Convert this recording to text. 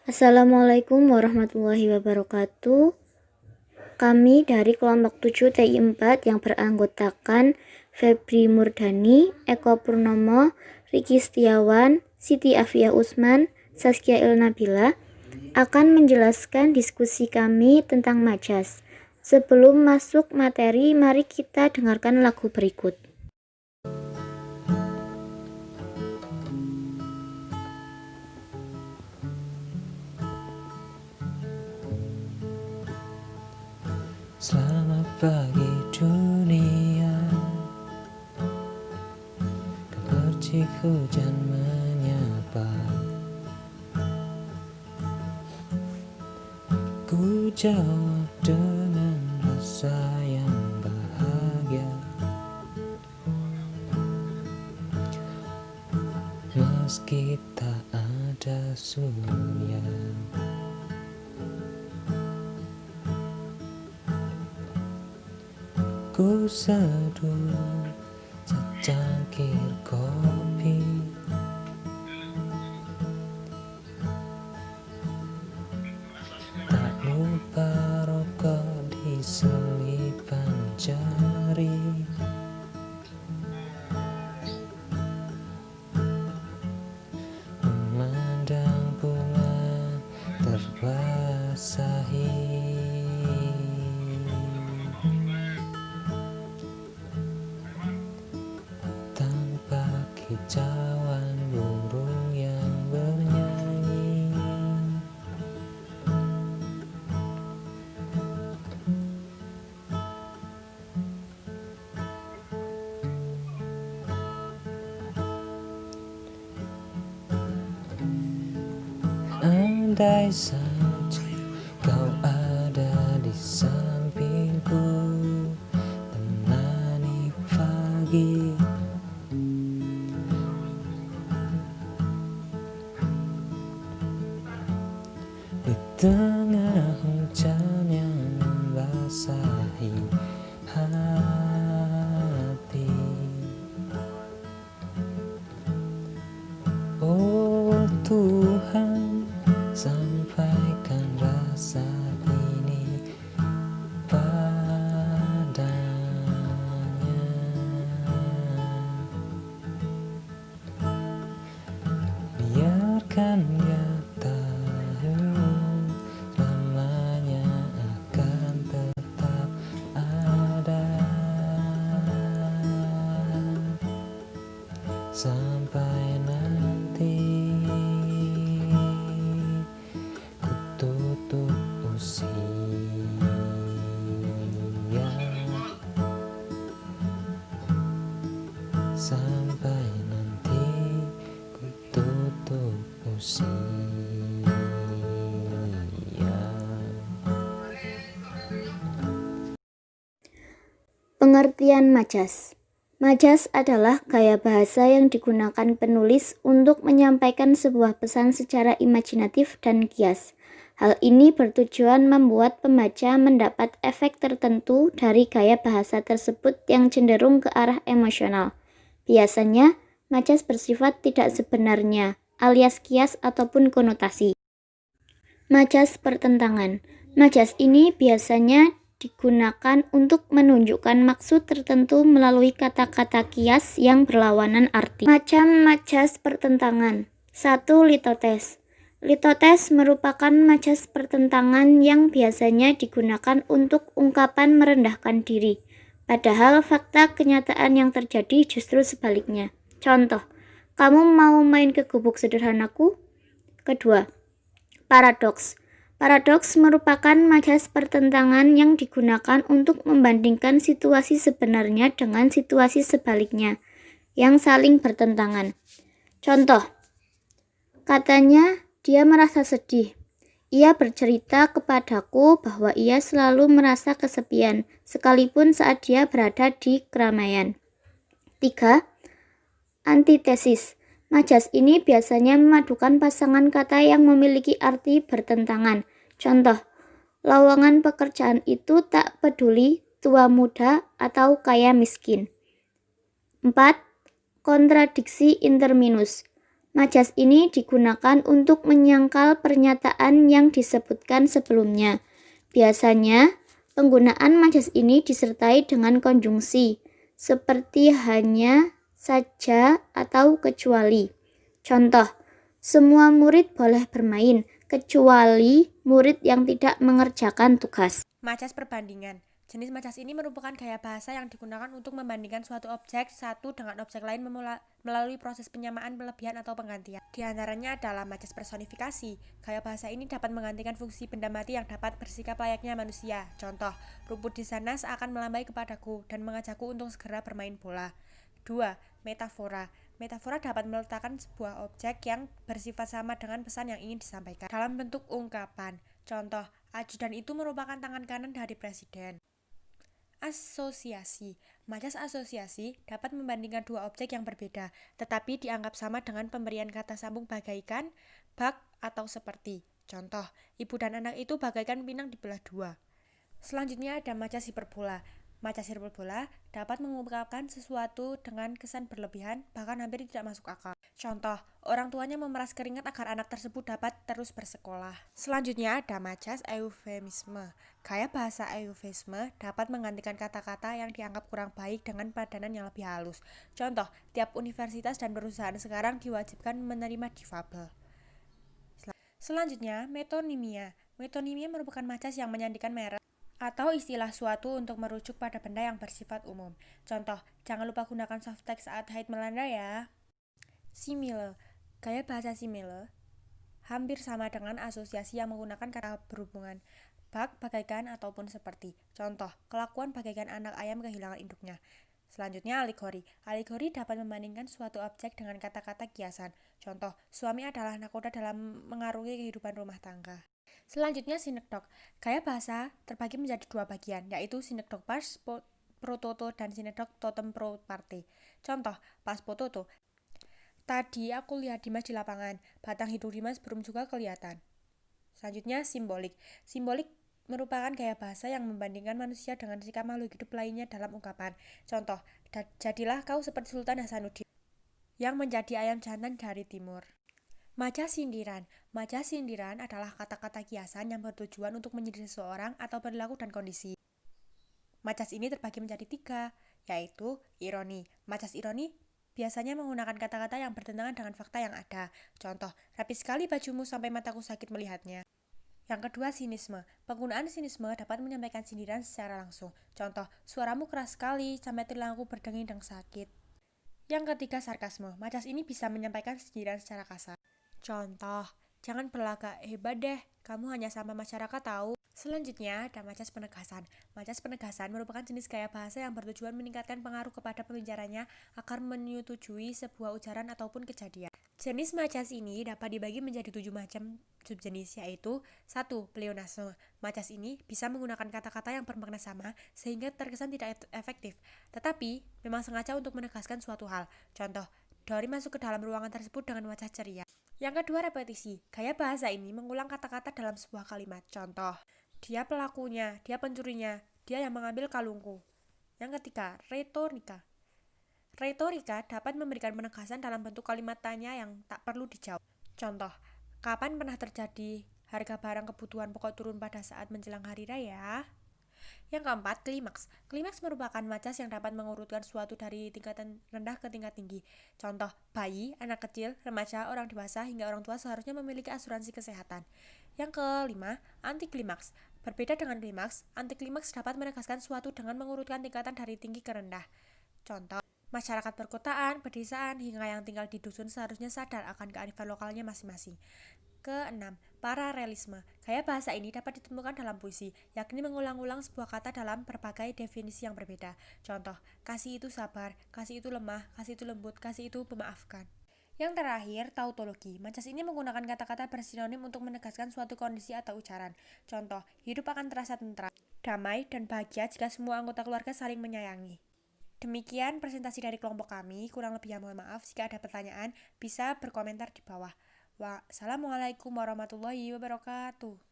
Assalamualaikum warahmatullahi wabarakatuh. Kami dari kelompok 7 TI 4 yang beranggotakan Febri Murdani, Eko Purnomo, Riki Setiawan, Siti Afia Usman, Saskia Ilnabila akan menjelaskan diskusi kami tentang majas. Sebelum masuk materi, mari kita dengarkan lagu berikut. Selamat pagi dunia, gemercik hujan menyapa. Ku jawab dengan rasa yang bahagia, meski tak ada surya. Ku seduh secangkir kopi, tak lupa rokok di selipan jari. Memandang bunga terbasahi, tanpa kicauan burung yang bernyanyi. Andai saja kau ada di sampingku, temani pagi. Di tengah hujan yang membasahi hati. Oh Tuhan, sampaikan rasa ini padanya. Biarkan dia tahu selamanya akan tetap ada, sampai nanti ku tutup usia. Sampai nanti ku tutup usia. Pengertian majas. Majas adalah gaya bahasa yang digunakan penulis untuk menyampaikan sebuah pesan secara imajinatif dan kias. Hal ini bertujuan membuat pembaca mendapat efek tertentu dari gaya bahasa tersebut yang cenderung ke arah emosional. Biasanya, majas bersifat tidak sebenarnya, alias kias ataupun konotasi. Majas pertentangan. Majas ini biasanya digunakan untuk menunjukkan maksud tertentu melalui kata-kata kias yang berlawanan arti. Macam majas pertentangan. 1. Litotes. Litotes merupakan majas pertentangan yang biasanya digunakan untuk ungkapan merendahkan diri. Padahal fakta kenyataan yang terjadi justru sebaliknya. Contoh, kamu mau main ke gubuk sederhanaku? Kedua, paradoks. Paradoks merupakan majas pertentangan yang digunakan untuk membandingkan situasi sebenarnya dengan situasi sebaliknya, yang saling bertentangan. Contoh, katanya dia merasa sedih. Ia bercerita kepadaku bahwa ia selalu merasa kesepian, sekalipun saat dia berada di keramaian. 3. Antitesis. Majas ini biasanya memadukan pasangan kata yang memiliki arti bertentangan. Contoh, lowongan pekerjaan itu tak peduli tua muda atau kaya miskin. 4. Kontradiksi interminus. Majas ini digunakan untuk menyangkal pernyataan yang disebutkan sebelumnya. Biasanya, penggunaan majas ini disertai dengan konjungsi, seperti hanya, saja, atau kecuali. Contoh, semua murid boleh bermain, kecuali murid yang tidak mengerjakan tugas. Majas perbandingan. Jenis majas ini merupakan gaya bahasa yang digunakan untuk membandingkan suatu objek satu dengan objek lain melalui proses penyamaan, pelebihan, atau penggantian. Di antaranya adalah majas personifikasi. Gaya bahasa ini dapat menggantikan fungsi benda mati yang dapat bersikap layaknya manusia. Contoh, rumput di sana seakan melambai kepadaku dan mengajakku untuk segera bermain bola. 2. Metafora. Metafora dapat meletakkan sebuah objek yang bersifat sama dengan pesan yang ingin disampaikan dalam bentuk ungkapan. Contoh, ajudan itu merupakan tangan kanan dari presiden. Asosiasi. Majas asosiasi dapat membandingkan dua objek yang berbeda, tetapi dianggap sama dengan pemberian kata sambung bagaikan, bak, atau seperti. Contoh, ibu dan anak itu bagaikan pinang dibelah dua. Selanjutnya ada majas hiperbola. Majas hiperbola dapat mengungkapkan sesuatu dengan kesan berlebihan, bahkan hampir tidak masuk akal. Contoh, orang tuanya memeras keringat agar anak tersebut dapat terus bersekolah. Selanjutnya ada majas eufemisme. Gaya bahasa eufemisme dapat menggantikan kata-kata yang dianggap kurang baik dengan padanan yang lebih halus. Contoh, tiap universitas dan perusahaan sekarang diwajibkan menerima difabel. Selanjutnya, metonimia. Metonimia merupakan majas yang menyandikan merek atau istilah suatu untuk merujuk pada benda yang bersifat umum. Contoh, jangan lupa gunakan soft text saat haid melanda ya. Simile. Gaya bahasa simile hampir sama dengan asosiasi yang menggunakan kata berhubungan. Bak, bagaikan, ataupun seperti. Contoh, kelakuan bagaikan anak ayam kehilangan induknya. Selanjutnya alegori. Alegori dapat membandingkan suatu objek dengan kata-kata kiasan. Contoh, suami adalah nakoda dalam mengarungi kehidupan rumah tangga. Selanjutnya sinekdok. Gaya bahasa terbagi menjadi dua bagian, yaitu sinekdok pas pro toto dan sinekdok totem pro parte. Contoh, pas pro toto. Tadi aku lihat Dimas di lapangan, batang hidung Dimas belum juga kelihatan. Selanjutnya simbolik. Simbolik merupakan gaya bahasa yang membandingkan manusia dengan sikap makhluk hidup lainnya dalam ungkapan. Contoh, jadilah kau seperti Sultan Hasanuddin yang menjadi ayam jantan dari timur. Majas sindiran. Majas sindiran adalah kata-kata kiasan yang bertujuan untuk menyindir seseorang atau perilaku dan kondisi. Majas ini terbagi menjadi tiga, yaitu ironi. Majas ironi biasanya menggunakan kata-kata yang bertentangan dengan fakta yang ada. Contoh, rapi sekali bajumu sampai mataku sakit melihatnya. Yang kedua, sinisme. Penggunaan sinisme dapat menyampaikan sindiran secara langsung. Contoh, suaramu keras sekali sampai tulangku berdenging dan sakit. Yang ketiga, sarkasme. Majas ini bisa menyampaikan sindiran secara kasar. Contoh, jangan berlagak hebat deh, kamu hanya sama masyarakat tahu. Selanjutnya ada majas penegasan. Majas penegasan merupakan jenis gaya bahasa yang bertujuan meningkatkan pengaruh kepada pembicaranya agar menyetujui sebuah ujaran ataupun kejadian. Jenis majas ini dapat dibagi menjadi 7 macam subjenis, yaitu 1. Pleonasme. Majas ini bisa menggunakan kata-kata yang bermakna sama sehingga terkesan tidak efektif, tetapi memang sengaja untuk menegaskan suatu hal. Contoh, Dori masuk ke dalam ruangan tersebut dengan wajah ceria. Yang kedua, repetisi. Gaya bahasa ini mengulang kata-kata dalam sebuah kalimat. Contoh, dia pelakunya, dia pencurinya, dia yang mengambil kalungku. Yang ketiga, retorika. Retorika dapat memberikan penegasan dalam bentuk kalimat tanya yang tak perlu dijawab. Contoh, kapan pernah terjadi harga barang kebutuhan pokok turun pada saat menjelang hari raya? Yang keempat, klimaks. Klimaks merupakan majas yang dapat mengurutkan suatu dari tingkatan rendah ke tingkat tinggi. Contoh, bayi, anak kecil, remaja, orang dewasa, hingga orang tua seharusnya memiliki asuransi kesehatan. Yang kelima, antiklimaks. Berbeda dengan klimaks, antiklimaks dapat menegaskan suatu dengan mengurutkan tingkatan dari tinggi ke rendah. Contoh, masyarakat perkotaan, pedesaan, hingga yang tinggal di dusun seharusnya sadar akan kearifan lokalnya masing-masing. Keenam, paralelisme. Gaya bahasa ini dapat ditemukan dalam puisi, yakni mengulang-ulang sebuah kata dalam berbagai definisi yang berbeda. Contoh, kasih itu sabar, kasih itu lemah, kasih itu lembut, kasih itu memaafkan. Yang terakhir, tautologi. Majas ini menggunakan kata-kata bersinonim untuk menegaskan suatu kondisi atau ucapan. Contoh, hidup akan terasa tentram, damai, dan bahagia jika semua anggota keluarga saling menyayangi. Demikian presentasi dari kelompok kami, kurang lebih mohon maaf. Jika ada pertanyaan, bisa berkomentar di bawah. Wassalamualaikum warahmatullahi wabarakatuh.